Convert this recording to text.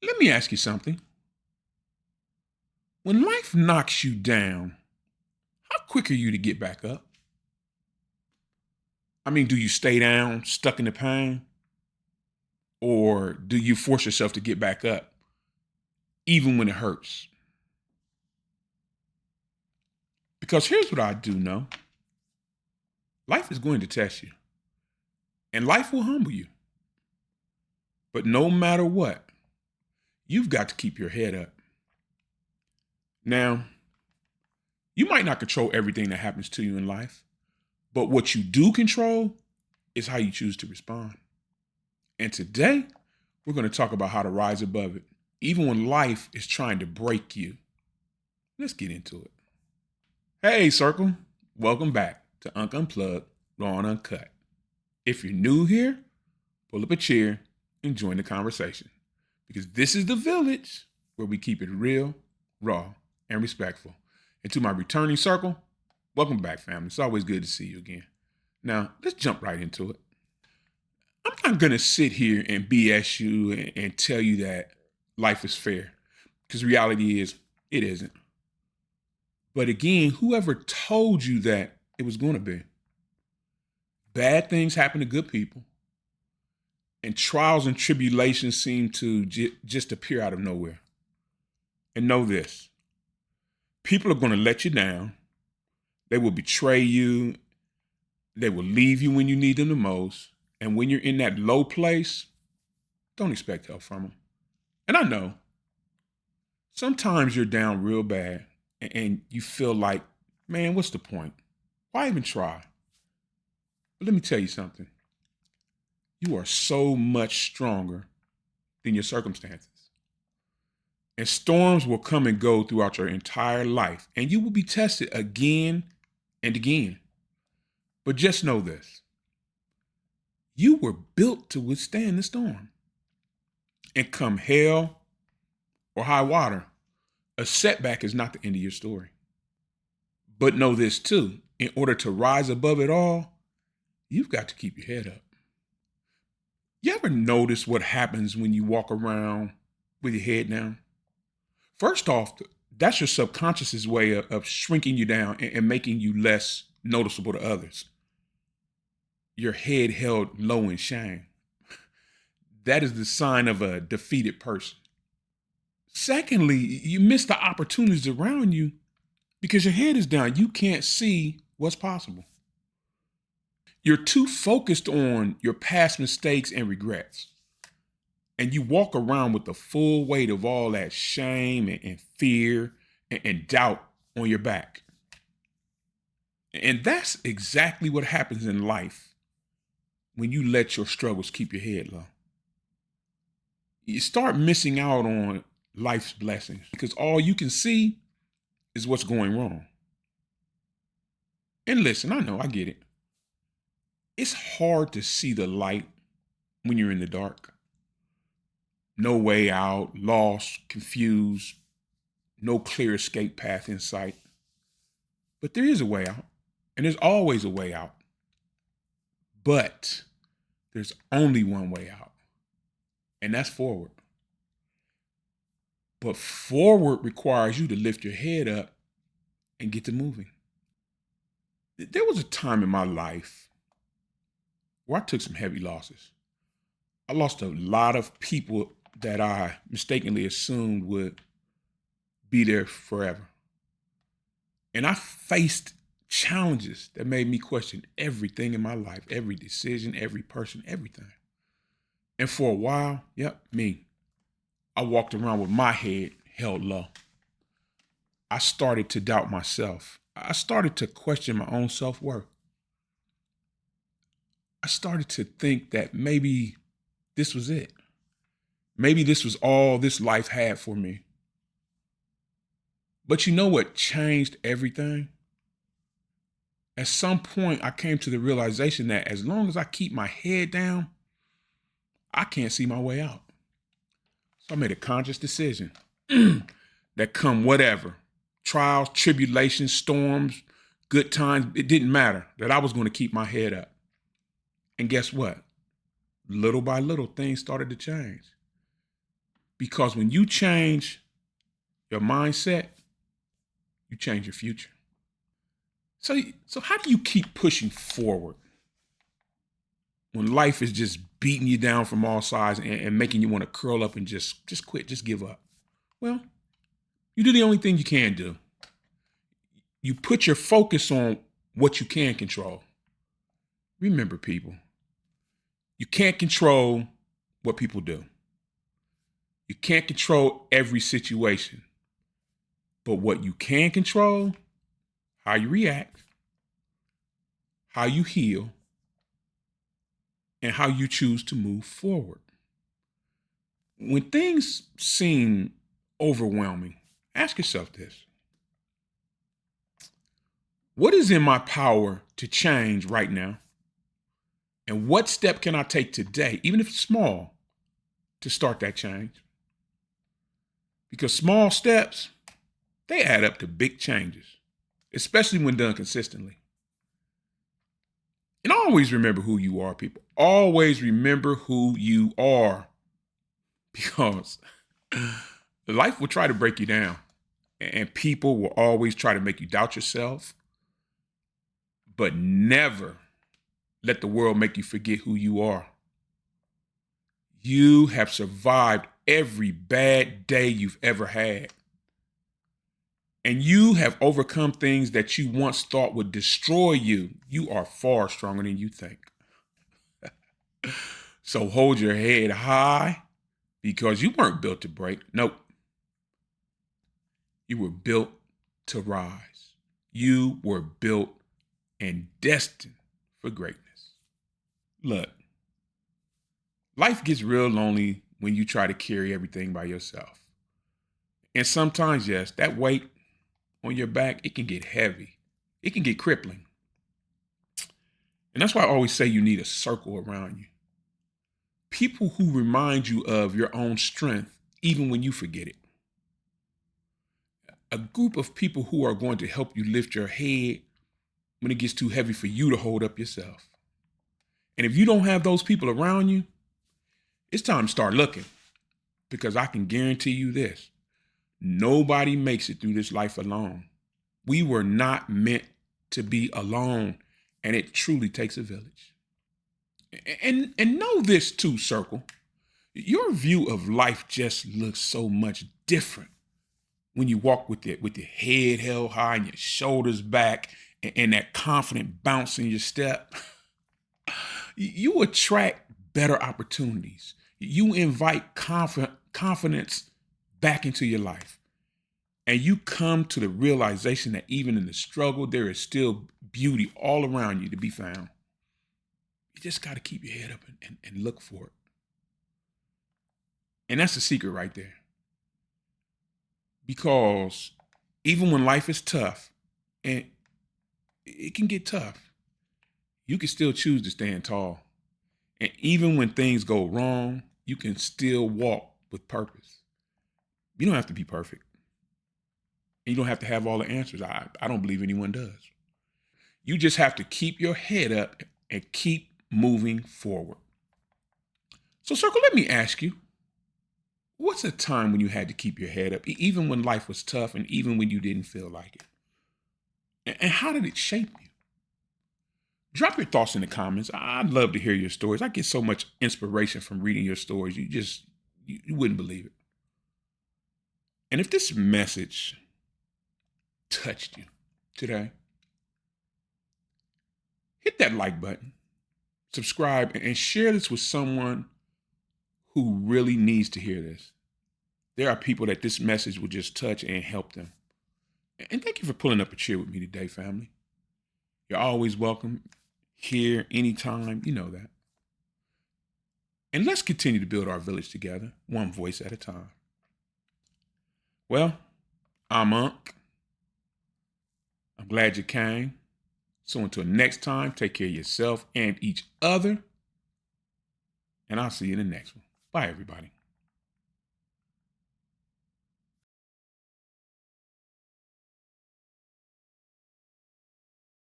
Let me ask you something. When life knocks you down, how quick are you to get back up? I mean, do you stay down, stuck in the pain? Or do you force yourself to get back up, even when it hurts? Because here's what I do know life is going to test you, and life will humble you. But no matter what, you've got to keep your head up. Now, you might not control everything that happens to you in life, but what you do control is how you choose to respond. And today, we're going to talk about how to rise above it, even when life is trying to break you. Let's get into it. Hey, Circle. Welcome back to Unk Unplugged, Raw and Uncut. If you're new here, pull up a chair and join the conversation. Because this is the village where we keep it real, raw, and respectful. And to my returning circle, welcome back, family. It's always good to see you again. Now, let's jump right into it. I'm not going to sit here and BS you and tell you that life is fair, because reality is, it isn't. But again, whoever told you that it was going to be? Bad things happen to good people, and trials and tribulations seem to just appear out of nowhere. And know this, people are going to let you down. They will betray you. They will leave you when you need them the most. And when you're in that low place, don't expect help from them. And I know sometimes you're down real bad and you feel like, man, what's the point? Why even try? But let me tell you something. You are so much stronger than your circumstances. And storms will come and go throughout your entire life, and you will be tested again and again. But just know this. You were built to withstand the storm. And come hell or high water, a setback is not the end of your story. But know this too, in order to rise above it all, you've got to keep your head up. You ever notice what happens when you walk around with your head down? First off, that's your subconscious's way of shrinking you down and making you less noticeable to others. Your head held low in shame. That is the sign of a defeated person. Secondly, you miss the opportunities around you because your head is down. You can't see what's possible. You're too focused on your past mistakes and regrets. And you walk around with the full weight of all that shame and fear and doubt on your back. And that's exactly what happens in life when you let your struggles keep your head low. You start missing out on life's blessings because all you can see is what's going wrong. And listen, I know, I get it. It's hard to see the light when you're in the dark. No way out, lost, confused, no clear escape path in sight. But there is a way out, and there's always a way out. But there's only one way out, and that's forward. But forward requires you to lift your head up and get to moving. There was a time in my life where I took some heavy losses. I lost a lot of people that I mistakenly assumed would be there forever. And I faced challenges that made me question everything in my life, every decision, every person, everything. And for a while, I walked around with my head held low. I started to doubt myself. I started to question my own self-worth. I started to think that maybe this was it. Maybe this was all this life had for me. But you know what changed everything? At some point, I came to the realization that as long as I keep my head down, I can't see my way out. So I made a conscious decision that come whatever, trials, tribulations, storms, good times, it didn't matter, that I was going to keep my head up. And guess what? Little by little, things started to change. Because when you change your mindset, you change your future. So how do you keep pushing forward when life is just beating you down from all sides and making you want to curl up and just quit, just give up? Well, you do the only thing you can do. You put your focus on what you can control. Remember, people, you can't control what people do. You can't control every situation. But what you can control, how you react, how you heal, and how you choose to move forward. When things seem overwhelming, ask yourself this. What is in my power to change right now? And what step can I take today, even if it's small, to start that change? Because small steps, they add up to big changes, especially when done consistently. And always remember who you are, people. Always remember who you are. Because life will try to break you down. And people will always try to make you doubt yourself. But never let the world make you forget who you are. You have survived every bad day you've ever had. And you have overcome things that you once thought would destroy you. You are far stronger than you think. So hold your head high, because you weren't built to break. Nope. You were built to rise. You were built and destined for greatness. Look, life gets real lonely when you try to carry everything by yourself. And sometimes, yes, that weight on your back, it can get heavy. It can get crippling. And that's why I always say you need a circle around you. People who remind you of your own strength, even when you forget it. A group of people who are going to help you lift your head when it gets too heavy for you to hold up yourself. And if you don't have those people around you, it's time to start looking. Because I can guarantee you this. Nobody makes it through this life alone. We were not meant to be alone. And it truly takes a village. And know this too, Circle. Your view of life just looks so much different when you walk with your head held high and your shoulders back and that confident bounce in your step. You attract better opportunities. You invite confidence back into your life. And you come to the realization that even in the struggle, there is still beauty all around you to be found. You just got to keep your head up and look for it. And that's the secret right there. Because even when life is tough, and it can get tough, you can still choose to stand tall. And even when things go wrong, you can still walk with purpose. You don't have to be perfect. And you don't have to have all the answers. I don't believe anyone does. You just have to keep your head up and keep moving forward. So, Circle, let me ask you, what's a time when you had to keep your head up, even when life was tough and even when you didn't feel like it? And how did it shape you? Drop your thoughts in the comments. I'd love to hear your stories. I get so much inspiration from reading your stories. You wouldn't believe it. And if this message touched you today, hit that like button, subscribe, and share this with someone who really needs to hear this. There are people that this message will just touch and help them. And thank you for pulling up a chair with me today, family. You're always welcome here anytime. You know that. And let's continue to build our village together, one voice at a time. Well, I'm Unk. I'm glad you came. So until next time, take care of yourself and each other. And I'll see you in the next one. Bye, everybody.